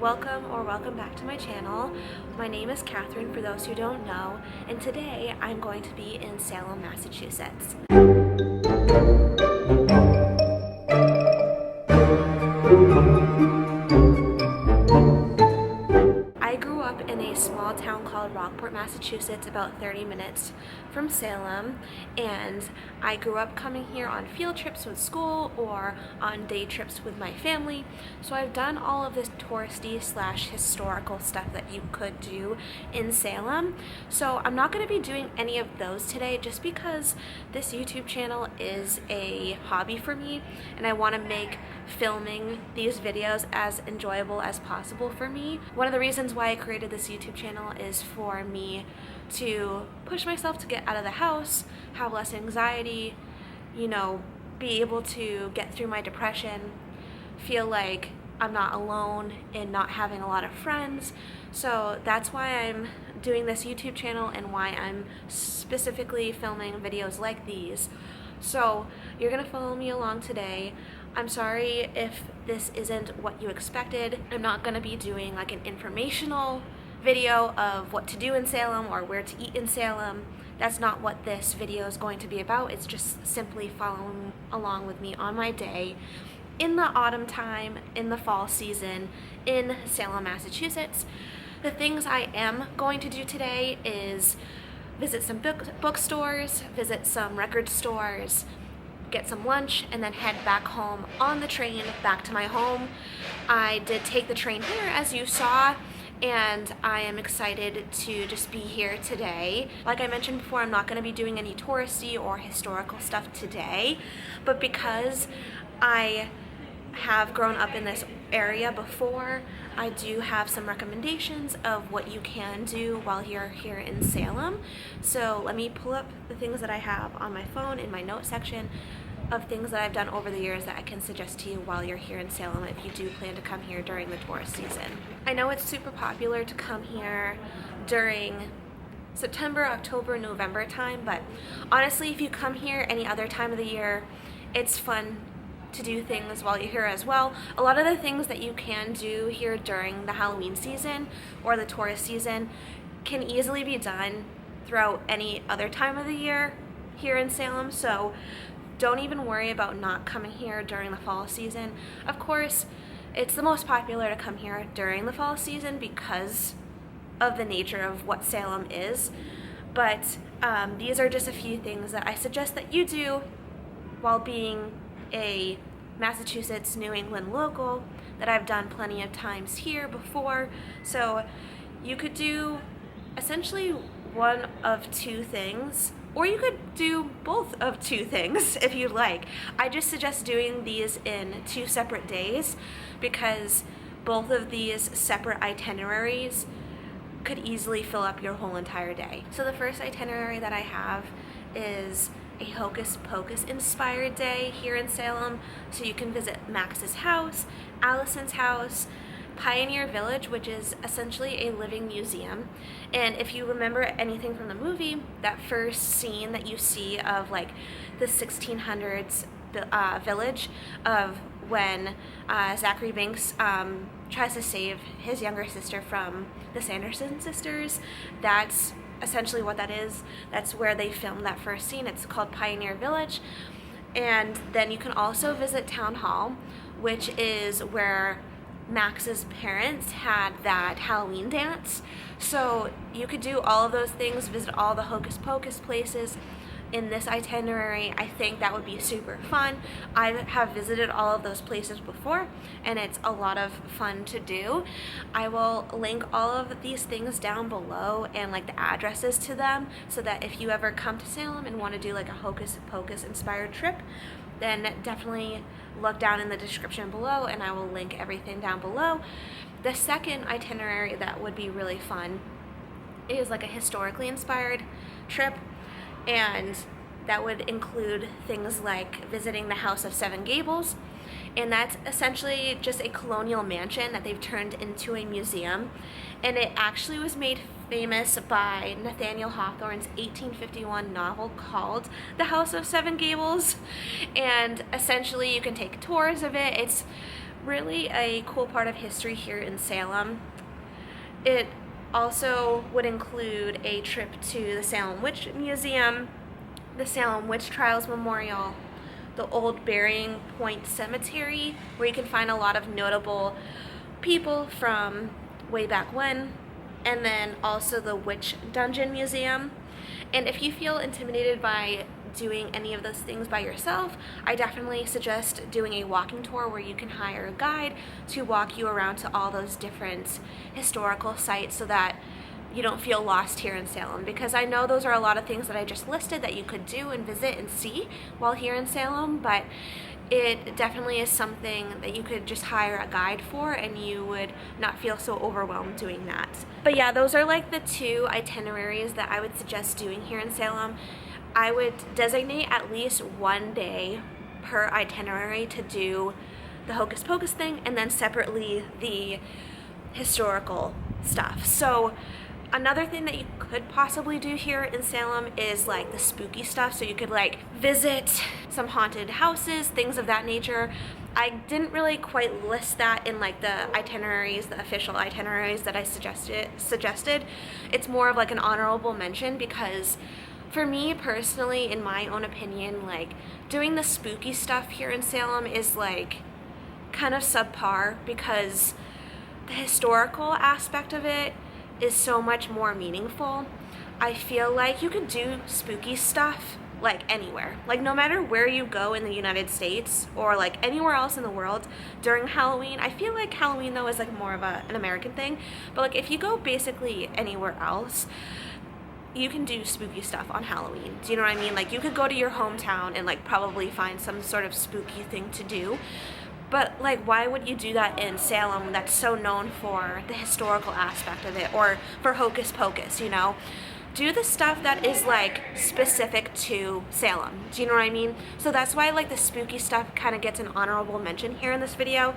welcome back to my channel. My name is Katharine, for those who don't know, and today I'm going to be in Salem, Massachusetts. I grew up in a small town called Rockport, Massachusetts, about 30 minutes from Salem, and I grew up coming here on field trips with school or on day trips with my family. So I've done all of this touristy / historical stuff that you could do in Salem. So I'm not going to be doing any of those today just because this YouTube channel is a hobby for me and I want to make filming these videos as enjoyable as possible for me. One of the reasons why I created this YouTube channel is for me to push myself to get out of the house, have less anxiety, you know, be able to get through my depression, feel like I'm not alone in not having a lot of friends. So that's why I'm doing this YouTube channel and why I'm specifically filming videos like these. So you're gonna follow me along today. I'm sorry if this isn't what you expected. I'm not gonna be doing like an informational video of what to do in Salem or where to eat in Salem. That's not what this video is going to be about. It's just simply following along with me on my day in the autumn time, in the fall season, in Salem, Massachusetts. The things I am going to do today is visit some bookstores, visit some record stores, get some lunch, and then head back home on the train back to my home. I did take the train here, as you saw, and I am excited to just be here today. Like I mentioned before, I'm not going to be doing any touristy or historical stuff today, but because I have grown up in this area before, I do have some recommendations of what you can do while you're here in Salem. So let me pull up the things that I have on my phone in my note section of things that I've done over the years that I can suggest to you while you're here in Salem if you do plan to come here during the tourist season. I know it's super popular to come here during September, October, November time, but honestly, if you come here any other time of the year, it's fun to do things while you're here as well. A lot of the things that you can do here during the Halloween season or the tourist season can easily be done throughout any other time of the year here in Salem, so don't even worry about not coming here during the fall season. Of course, it's the most popular to come here during the fall season because of the nature of what Salem is, but these are just a few things that I suggest that you do while being a Massachusetts, New England local that I've done plenty of times here before. So you could do essentially one of two things, or you could do both of two things if you'd like. I just suggest doing these in 2 separate days because both of these separate itineraries could easily fill up your whole entire day. So the first itinerary that I have is a Hocus Pocus inspired day here in Salem. So you can visit Max's house, Allison's house, Pioneer Village, which is essentially a living museum. And if you remember anything from the movie, that first scene that you see of like the 1600s village of when Zachary Banks tries to save his younger sister from the Sanderson sisters, that's essentially what that is. That's where they filmed that first scene. It's called Pioneer Village. And then you can also visit Town Hall, which is where Max's parents had that Halloween dance. So you could do all of those things, visit all the Hocus Pocus places in this itinerary. I think that would be super fun. I have visited all of those places before and it's a lot of fun to do. I will link all of these things down below and like the addresses to them so that if you ever come to Salem and want to do like a Hocus Pocus inspired trip, then definitely look down in the description below and I will link everything down below. The second itinerary that would be really fun is like a historically inspired trip, and that would include things like visiting the House of Seven Gables, and that's essentially just a colonial mansion that they've turned into a museum, and it actually was made famous by Nathaniel Hawthorne's 1851 novel called The House of Seven Gables, and essentially you can take tours of it. It's really a cool part of history here in Salem. It also would include a trip to the Salem Witch Museum, the Salem Witch Trials Memorial, the Old Burying Point Cemetery, where you can find a lot of notable people from way back when, and then also the Witch Dungeon Museum. And if you feel intimidated by doing any of those things by yourself, I definitely suggest doing a walking tour where you can hire a guide to walk you around to all those different historical sites so that you don't feel lost here in Salem, because I know those are a lot of things that I just listed that you could do and visit and see while here in Salem, but it definitely is something that you could just hire a guide for and you would not feel so overwhelmed doing that. But yeah, those are like the two itineraries that I would suggest doing here in Salem. I would designate at least one day per itinerary to do the Hocus Pocus thing, and then separately the historical stuff. So another thing that you could possibly do here in Salem is like the spooky stuff. So you could like visit some haunted houses, things of that nature. I didn't really quite list that in like the itineraries, the official itineraries that I suggested. It's more of like an honorable mention, because for me personally, in my own opinion, like doing the spooky stuff here in Salem is like kind of subpar, because the historical aspect of it is so much more meaningful. I feel like you could do spooky stuff like anywhere, like no matter where you go in the United States or like anywhere else in the world during Halloween. I feel like Halloween though is like more of an American thing, but like if you go basically anywhere else, you can do spooky stuff on Halloween. Do you know what I mean? Like you could go to your hometown and like probably find some sort of spooky thing to do. But like, why would you do that in Salem that's so known for the historical aspect of it, or for Hocus Pocus, you know? Do the stuff that is like specific to Salem. Do you know what I mean? So that's why like the spooky stuff kind of gets an honorable mention here in this video.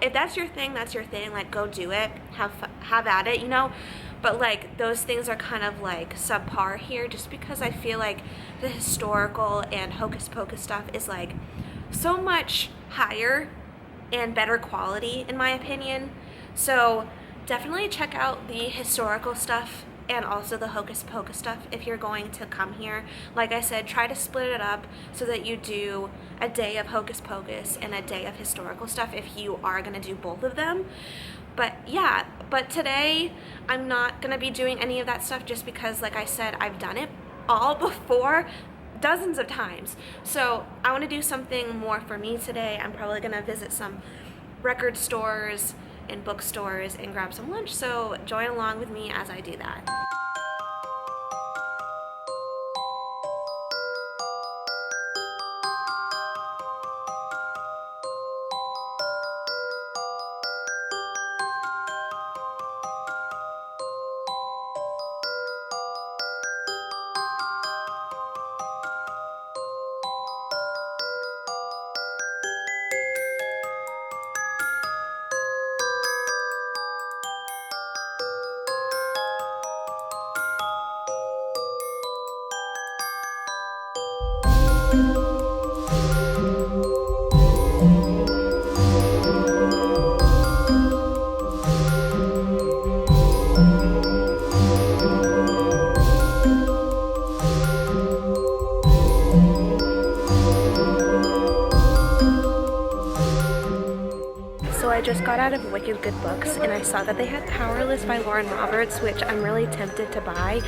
If that's your thing, that's your thing. Like go do it, have at it, you know? But like those things are kind of like subpar here, just because I feel like the historical and Hocus Pocus stuff is like so much higher and better quality in my opinion. So definitely check out the historical stuff and also the Hocus Pocus stuff if you're going to come here. Like I said, try to split it up so that you do a day of Hocus Pocus and a day of historical stuff if you are going to do both of them. But yeah, but today I'm not going to be doing any of that stuff, just because like I said, I've done it all before dozens of times. So I want to do something more for me today. I'm probably going to visit some record stores and bookstores and grab some lunch, so join along with me as I do that. I just got out of Wicked Good Books and I saw that they had Powerless by Lauren Roberts, which I'm really tempted to buy,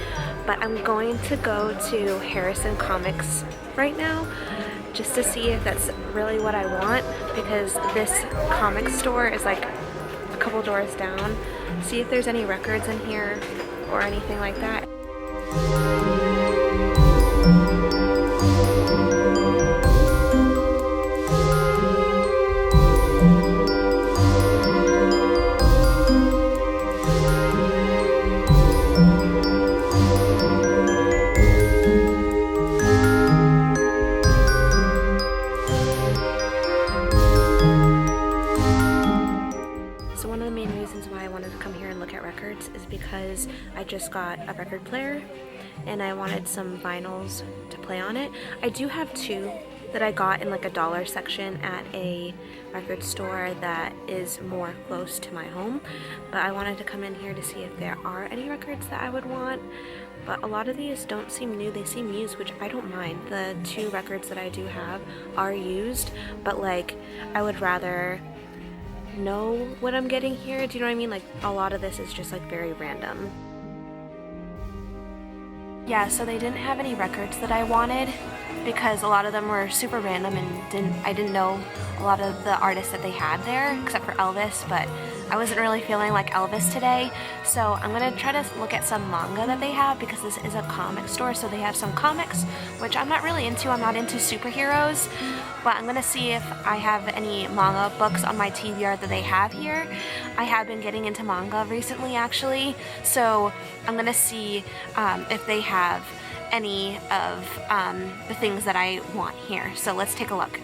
but I'm going to go to Harrison Comics right now just to see if that's really what I want, because this comic store is like a couple doors down. See if there's any records in here or anything like that. Is because I just got a record player and I wanted some vinyls to play on it. I do have two that I got in like a dollar section at a record store that is more close to my home. But I wanted to come in here to see if there are any records that I would want. But a lot of these don't seem new, they seem used, which I don't mind. The 2 records that I do have are used, but like I would rather know what I'm getting here. Do you know what I mean? Like a lot of this is just like very random. Yeah, so they didn't have any records that I wanted because a lot of them were super random and I didn't know a lot of the artists that they had there except for Elvis, but I wasn't really feeling like Elvis today. So I'm gonna try to look at some manga that they have because this is a comic store, so they have some comics, which I'm not really into. I'm not into superheroes, but I'm gonna see if I have any manga books on my TBR that they have here. I have been getting into manga recently actually, so I'm gonna see if they have any of the things that I want here. So let's take a look.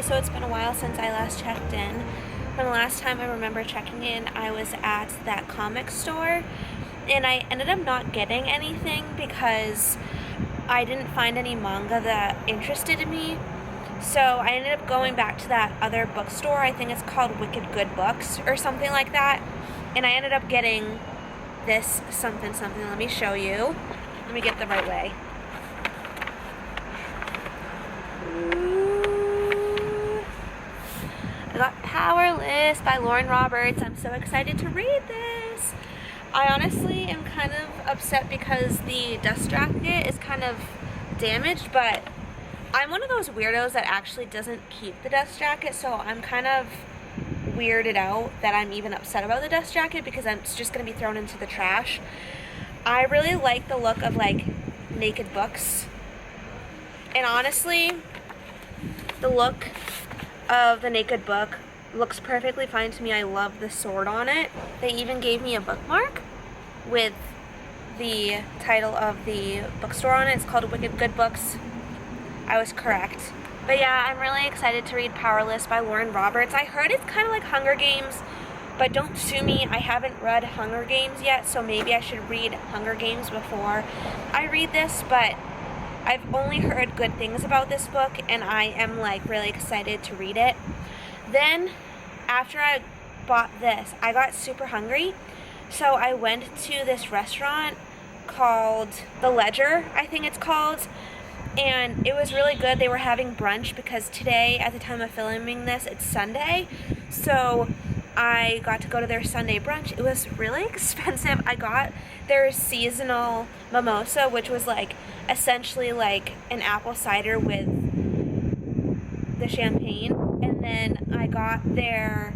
So it's been a while since I last checked in. From the last time I remember checking in, I was at that comic store and I ended up not getting anything because I didn't find any manga that interested me. So I ended up going back to that other bookstore. I think it's called Wicked Good Books or something like that. And I ended up getting this something. Let me show you. Let me get the right way. I got Powerless by Lauren Roberts. I'm so excited to read this. I honestly am kind of upset because the dust jacket is kind of damaged, but I'm one of those weirdos that actually doesn't keep the dust jacket, so I'm kind of weirded out that I'm even upset about the dust jacket because it's just going to be thrown into the trash. I really like the look of like naked books, and honestly the look of the naked book looks perfectly fine to me. I love the sword on it. They even gave me a bookmark with the title of the bookstore on it. It's called Wicked Good Books. I was correct. But yeah, I'm really excited to read Powerless by Lauren Roberts. I heard it's kind of like Hunger Games, but don't sue me. I haven't read Hunger Games yet, so maybe I should read Hunger Games before I read this, but I've only heard good things about this book and I am like really excited to read it. Then after I bought this, I got super hungry, so I went to this restaurant called The Ledger, I think it's called, and it was really good. They were having brunch because today, at the time of filming this, it's Sunday, so I got to go to their Sunday brunch. It was really expensive. I got their seasonal mimosa, which was like essentially like an apple cider with the champagne, and then I got their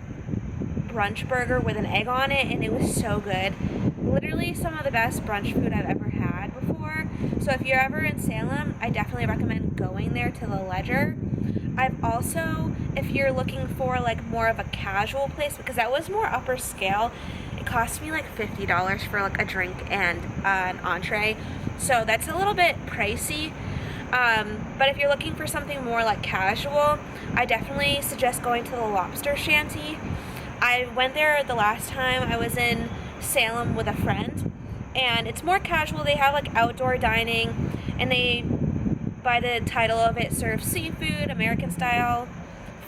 brunch burger with an egg on it, and it was so good. Literally some of the best brunch food I've ever had before. So if you're ever in Salem, I definitely recommend going there to The Ledger. I've also, if you're looking for like more of a casual place, because that was more upper scale, it cost me like $50 for like a drink and an entree, so that's a little bit pricey. But if you're looking for something more like casual, I definitely suggest going to the Lobster Shanty. I went there the last time I was in Salem with a friend, and it's more casual. They have like outdoor dining, and they, by the title of it, serve seafood, American style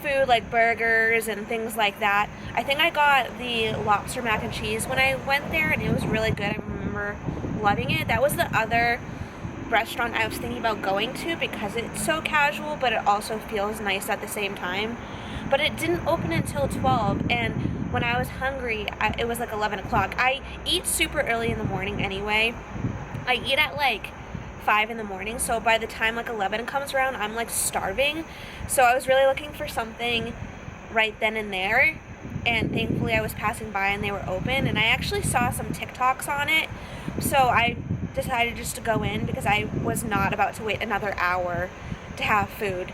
food like burgers and things like that. I think I got the lobster mac and cheese when I went there, and it was really good. I remember loving it. That was the other restaurant I was thinking about going to because it's so casual, but it also feels nice at the same time. But it didn't open until 12, and when I was hungry, it was like 11 o'clock. I eat super early in the morning anyway. I eat at like 5 in the morning, so by the time like 11 comes around, I'm like starving. So I was really looking for something right then and there, and thankfully I was passing by and they were open, and I actually saw some TikToks on it, so I decided just to go in because I was not about to wait another hour to have food.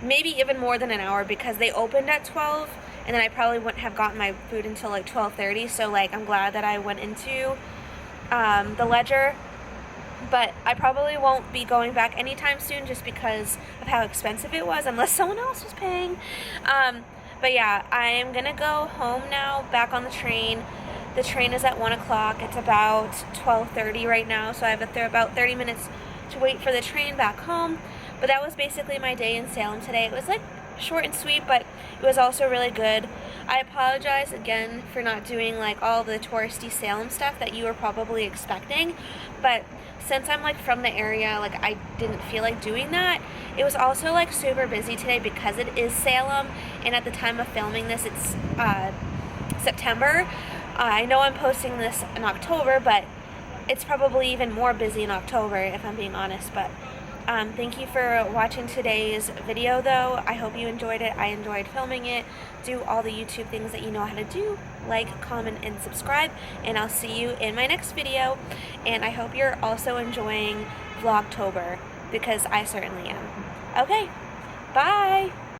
Maybe even more than an hour, because they opened at 12, and then I probably wouldn't have gotten my food until like 12:30. So like I'm glad that I went into the Ledger, but I probably won't be going back anytime soon just because of how expensive it was, unless someone else was paying. But yeah, I am gonna go home now, back on the train. The train is at 1 o'clock. It's about 12:30 right now, so I have about 30 minutes to wait for the train back home. But that was basically my day in Salem today. It was like short and sweet, but it was also really good. I apologize again for not doing like all the touristy Salem stuff that you were probably expecting, but since I'm like from the area, like I didn't feel like doing that. It was also like super busy today because it is Salem, and at the time of filming this, it's September. I know I'm posting this in October, but it's probably even more busy in October if I'm being honest. But thank you for watching today's video though. I hope you enjoyed it. I enjoyed filming it. Do all the YouTube things that you know how to do. Like, comment, and subscribe. And I'll see you in my next video. And I hope you're also enjoying Vlogtober, because I certainly am. Okay, bye!